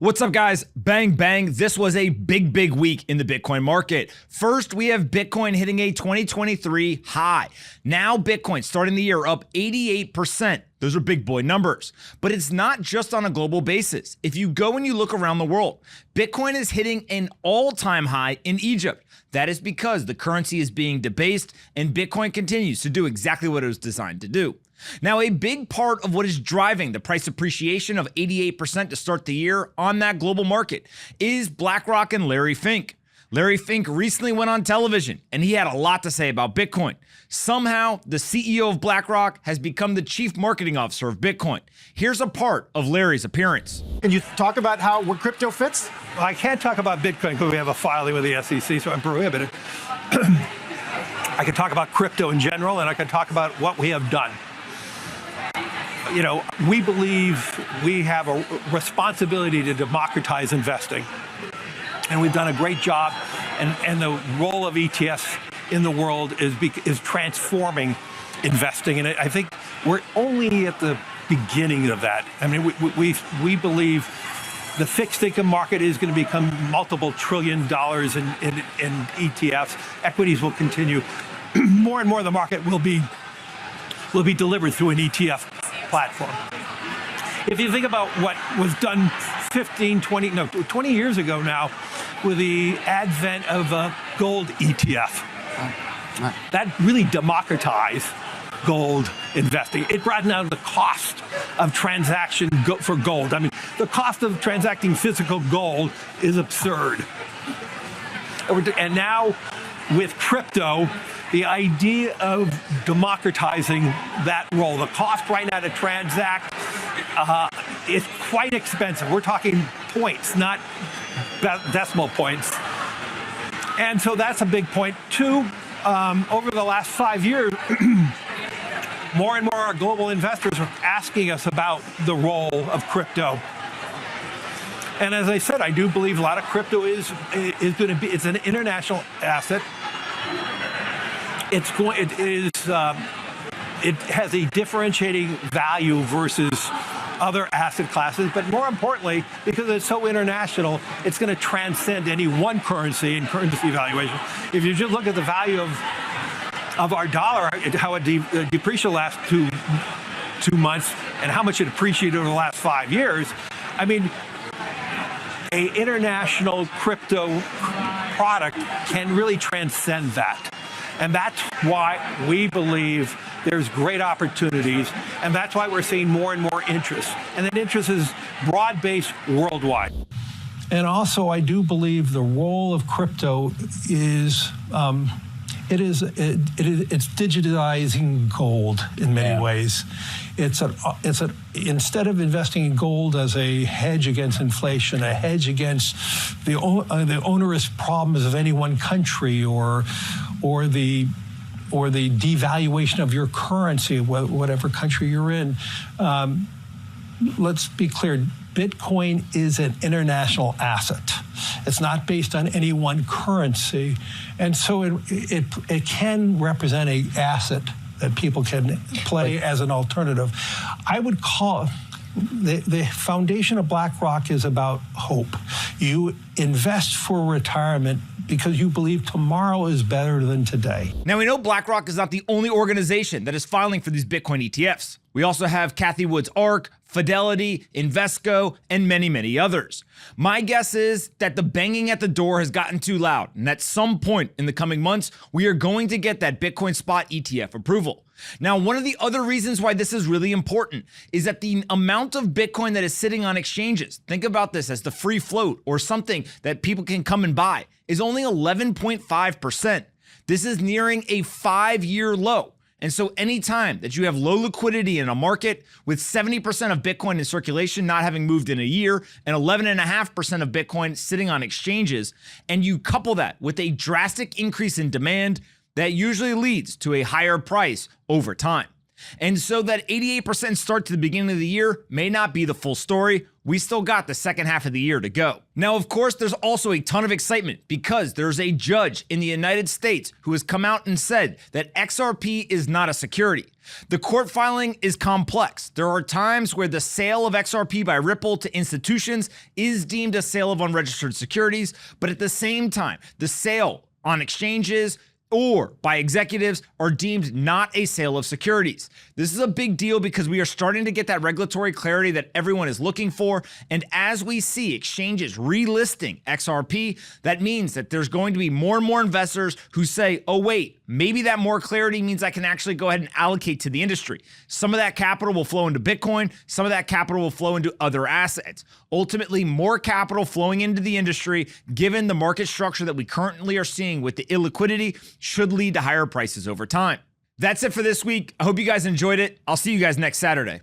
What's up, guys? Bang, bang. This was a big week in the Bitcoin market. First, we have Bitcoin hitting a 2023 high. Now, Bitcoin starting the year up 88%. Those are big boy numbers. But it's not just on a global basis. If you go and you look around the world, Bitcoin is hitting an all-time high in Egypt. That is because the currency is being debased and Bitcoin continues to do exactly what it was designed to do. Now, a big part of what is driving the price appreciation of 88% to start the year on that global market is BlackRock and Larry Fink. Larry Fink recently went on television and he had a lot to say about Bitcoin. Somehow, the CEO of BlackRock has become the chief marketing officer of Bitcoin. Here's a part of Larry's appearance. Can you talk about where crypto fits? Well, I can't talk about Bitcoin because we have a filing with the SEC, so I'm prohibited. I can talk about crypto in general, and I can talk about what we have done. You know, we believe we have a responsibility to democratize investing. And we've done a great job. And the role of ETFs in the world is transforming investing. And I think we're only at the beginning of that. I mean, we believe the fixed income market is going to become multiple $1 trillion in ETFs. Equities will continue. More and more of the market will be delivered through an ETF platform. If you think about what was done 20 years ago now with the advent of a gold ETF, that really democratized gold investing. It brought down the cost of transaction for gold. I mean, the cost of transacting physical gold is absurd. And now with crypto, the idea of democratizing that role, the cost right now to transact is quite expensive. We're talking points, not decimal points. And so that's a big point. Two, over the last 5 years, more and more our global investors are asking us about the role of crypto. And as I said, I do believe a lot of crypto is going to be, it's an international asset. It has a differentiating value versus other asset classes, but more importantly, because it's so international, it's going to transcend any one currency and currency valuation. If you just look at the value of our dollar, how it depreciated the last two months, and how much it appreciated over the last 5 years, I mean, an international crypto product can really transcend that. And that's why we believe there's great opportunities, and that's why we're seeing more and more interest. And that interest is broad-based worldwide. And also, I do believe the role of crypto is it's digitizing gold in many ways. Instead of investing in gold as a hedge against inflation, a hedge against the onerous problems of any one country, or the devaluation of your currency, whatever country you're in. Let's be clear, Bitcoin is an international asset. It's not based on any one currency. And so it can represent an asset that people can play as an alternative. I would call the foundation of BlackRock is about hope. You invest for retirement because you believe tomorrow is better than today. Now, we know BlackRock is not the only organization that is filing for these Bitcoin ETFs. We also have Cathie Wood's ARK, Fidelity, Invesco, and many others. My guess is that the banging at the door has gotten too loud, and at some point in the coming months, we are going to get that Bitcoin spot ETF approval. Now, one of the other reasons why this is really important is that the amount of Bitcoin that is sitting on exchanges, think about this as the free float or something that people can come and buy, is only 11.5%. This is nearing a 5-year low. And so anytime that you have low liquidity in a market with 70% of Bitcoin in circulation not having moved in a year and 11.5% of Bitcoin sitting on exchanges, and you couple that with a drastic increase in demand, that usually leads to a higher price over time. And so that 88% start to the beginning of the year may not be the full story. We still got the second half of the year to go. Now, of course, there's also a ton of excitement because there's a judge in the United States who has come out and said that XRP is not a security. The court filing is complex. There are times where the sale of XRP by Ripple to institutions is deemed a sale of unregistered securities, but at the same time, the sale on exchanges or by executives are deemed not a sale of securities. This is a big deal because we are starting to get that regulatory clarity that everyone is looking for. And as we see exchanges relisting XRP, that means that there's going to be more and more investors who say, oh wait, maybe that more clarity means I can actually go ahead and allocate to the industry. Some of that capital will flow into Bitcoin. Some of that capital will flow into other assets. Ultimately, more capital flowing into the industry, given the market structure that we currently are seeing with the illiquidity, should lead to higher prices over time. That's it for this week. I hope you guys enjoyed it. I'll see you guys next Saturday.